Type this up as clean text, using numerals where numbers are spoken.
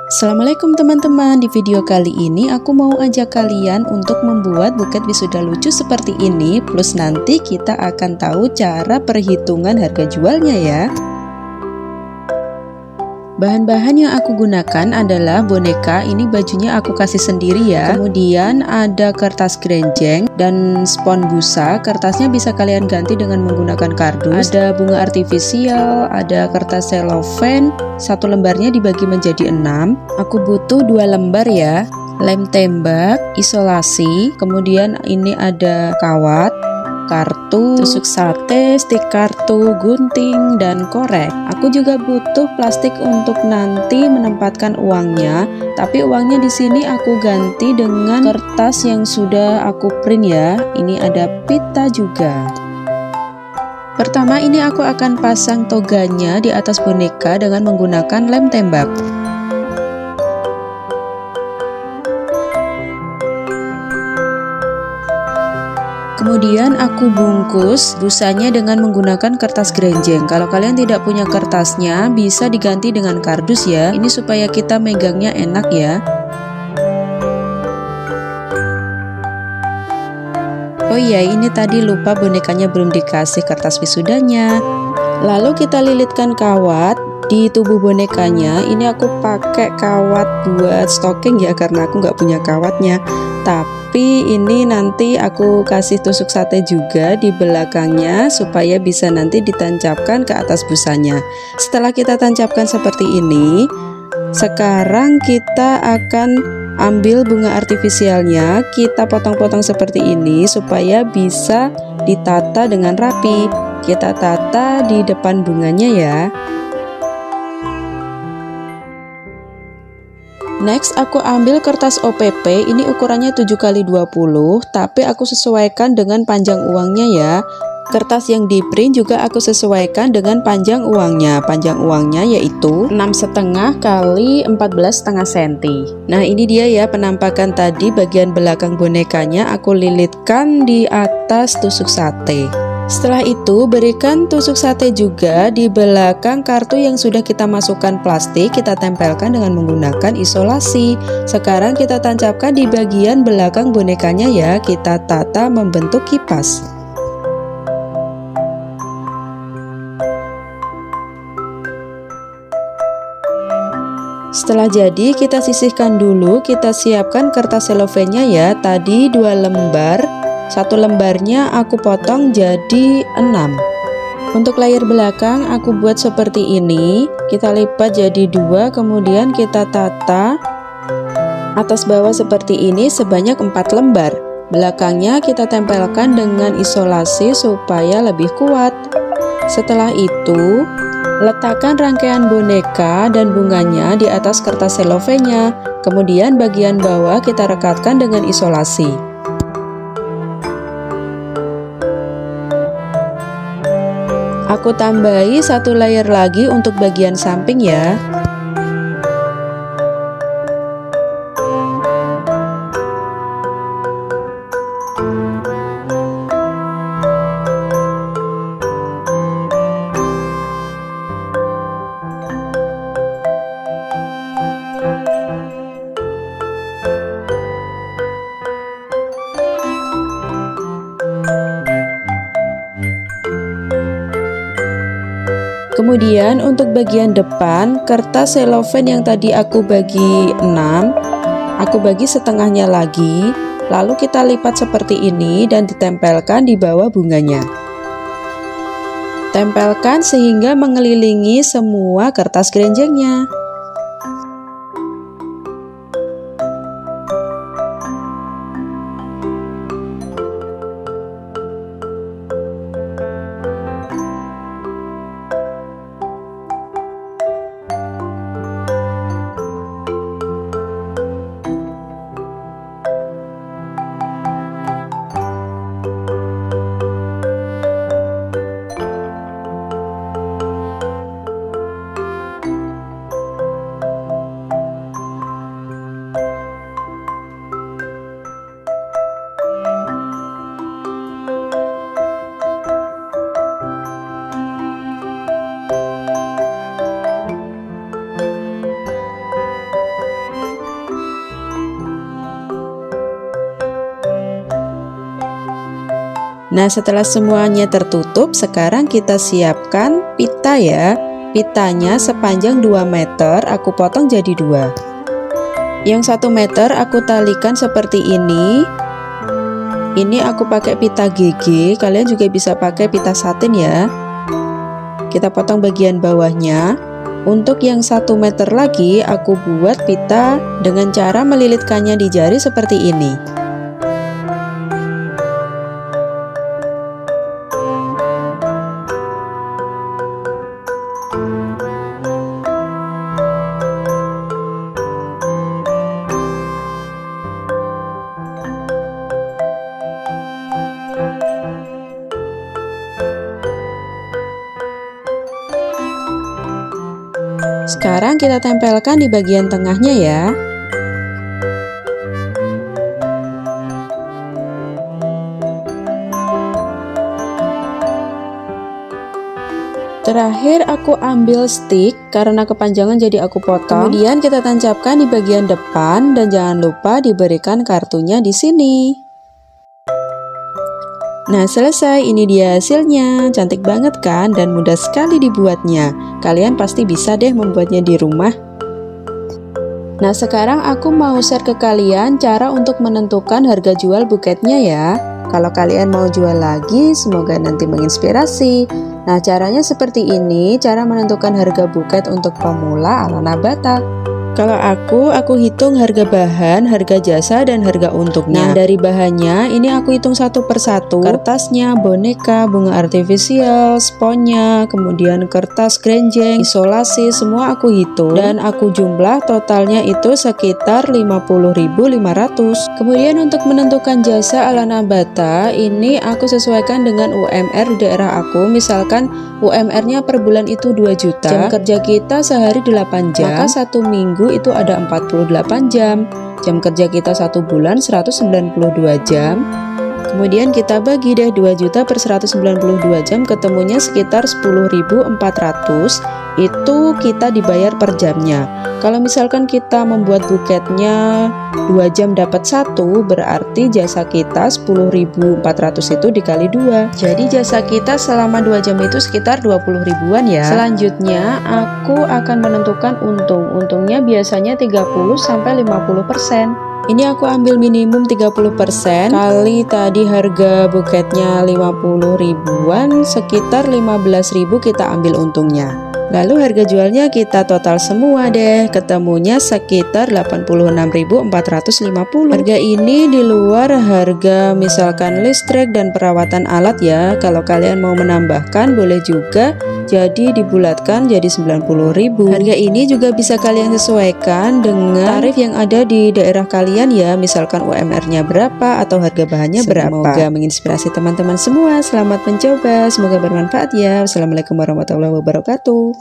Assalamualaikum teman-teman, di video kali ini aku mau ajak kalian untuk membuat buket wisuda lucu seperti ini. Plus nanti kita akan tahu cara perhitungan harga jualnya ya. Bahan-bahan yang aku gunakan adalah boneka, ini bajunya aku kasih sendiri ya. Kemudian ada kertas grenjeng dan spons busa. Kertasnya bisa kalian ganti dengan menggunakan kardus. Ada bunga artifisial, ada kertas selofen. Satu lembarnya dibagi menjadi 6. Aku butuh 2 lembar ya. Lem tembak, isolasi, kemudian ini ada kawat, kartu, tusuk sate, stik kartu, gunting, dan korek. Aku juga butuh plastik untuk nanti menempatkan uangnya. Tapi uangnya di sini aku ganti dengan kertas yang sudah aku print ya. Ini ada pita juga. Pertama ini aku akan pasang toganya di atas boneka dengan menggunakan lem tembak. Kemudian aku bungkus busanya dengan menggunakan kertas grenjeng. Kalau kalian tidak punya kertasnya, bisa diganti dengan kardus ya. Ini supaya kita megangnya enak ya. Oh iya, ini tadi lupa bonekanya belum dikasih kertas wisudanya. Lalu kita lilitkan kawat di tubuh bonekanya. Ini aku pakai kawat buat stocking ya, karena aku nggak punya kawatnya. Tapi ini nanti aku kasih tusuk sate juga di belakangnya supaya bisa nanti ditancapkan ke atas busanya. Setelah kita tancapkan seperti ini, sekarang kita akan ambil bunga artifisialnya, kita potong-potong seperti ini supaya bisa ditata dengan rapi. Kita tata di depan bunganya ya. Next aku ambil kertas OPP, ini ukurannya 7x20, tapi aku sesuaikan dengan panjang uangnya ya. Kertas yang di print juga aku sesuaikan dengan panjang uangnya. Panjang uangnya yaitu 6,5 x 14,5 cm. Nah ini dia ya penampakan tadi, bagian belakang bonekanya aku lilitkan di atas tusuk sate. Setelah itu berikan tusuk sate juga di belakang kartu yang sudah kita masukkan plastik, kita tempelkan dengan menggunakan isolasi. Sekarang kita tancapkan di bagian belakang bonekanya ya, kita tata membentuk kipas. Setelah jadi kita sisihkan dulu, kita siapkan kertas selofennya ya, tadi 2 lembar. Satu lembarnya aku potong jadi 6. Untuk layar belakang aku buat seperti ini. Kita lipat jadi 2, kemudian kita tata atas bawah seperti ini sebanyak 4 lembar. Belakangnya kita tempelkan dengan isolasi supaya lebih kuat. Setelah itu letakkan rangkaian boneka dan bunganya di atas kertas selofennya. Kemudian bagian bawah kita rekatkan dengan isolasi. Aku tambahi 1 layer lagi untuk bagian samping ya. Kemudian untuk bagian depan, kertas selofen yang tadi aku bagi 6, aku bagi setengahnya lagi, lalu kita lipat seperti ini dan ditempelkan di bawah bunganya. Tempelkan sehingga mengelilingi semua kertas grenjengnya. Nah, setelah semuanya tertutup, sekarang kita siapkan pita ya. Pitanya sepanjang 2 meter, aku potong jadi 2. Yang 1 meter aku talikan seperti ini. Ini aku pakai pita GG, kalian juga bisa pakai pita satin ya. Kita potong bagian bawahnya. Untuk yang 1 meter lagi, aku buat pita dengan cara melilitkannya di jari seperti ini. Sekarang kita tempelkan di bagian tengahnya ya. Terakhir aku ambil stick karena kepanjangan jadi aku potong. Kemudian kita tancapkan di bagian depan dan jangan lupa diberikan kartunya di sini. Nah, selesai, ini dia hasilnya. Cantik banget kan dan mudah sekali dibuatnya. Kalian pasti bisa deh membuatnya di rumah. Nah, sekarang aku mau share ke kalian cara untuk menentukan harga jual buketnya ya. Kalau kalian mau jual lagi, semoga nanti menginspirasi. Nah, caranya seperti ini, cara menentukan harga buket untuk pemula ala Nabata. Kalau aku hitung harga bahan, harga jasa, dan harga untuknya. Nah, dari bahannya, ini aku hitung satu persatu. Kertasnya, boneka, bunga artifisial, sponnya, kemudian kertas kerenjeng, isolasi, semua aku hitung. Dan aku jumlah totalnya itu sekitar 50.500. Kemudian untuk menentukan jasa ala Nabata, ini aku sesuaikan dengan UMR di daerah aku. Misalkan UMR-nya per bulan itu 2 juta. Jam kerja kita sehari 8 jam. Maka 1 minggu itu ada 48 jam. Jam kerja kita 1 bulan 192 jam. Kemudian kita bagi deh 2 juta per 192 jam, ketemunya sekitar 10.400. Itu kita dibayar per jamnya. Kalau misalkan kita membuat buketnya 2 jam dapat 1, berarti jasa kita 10.400 itu dikali 2. Jadi jasa kita selama 2 jam itu sekitar 20 ribuan ya. Selanjutnya aku akan menentukan untung. Untungnya biasanya 30-50%. Ini aku ambil minimum 30% kali tadi harga buketnya 50 ribuan, sekitar 15.000 kita ambil untungnya. Lalu harga jualnya kita total semua deh, ketemunya sekitar 86.450. Harga ini di luar harga misalkan listrik dan perawatan alat ya. Kalau kalian mau menambahkan boleh juga, jadi dibulatkan jadi 90.000. Harga ini juga bisa kalian sesuaikan dengan tarif yang ada di daerah kalian ya. Misalkan UMR-nya berapa atau harga bahannya berapa. Semoga menginspirasi teman-teman semua. Selamat mencoba, semoga bermanfaat ya. Wassalamualaikum warahmatullahi wabarakatuh.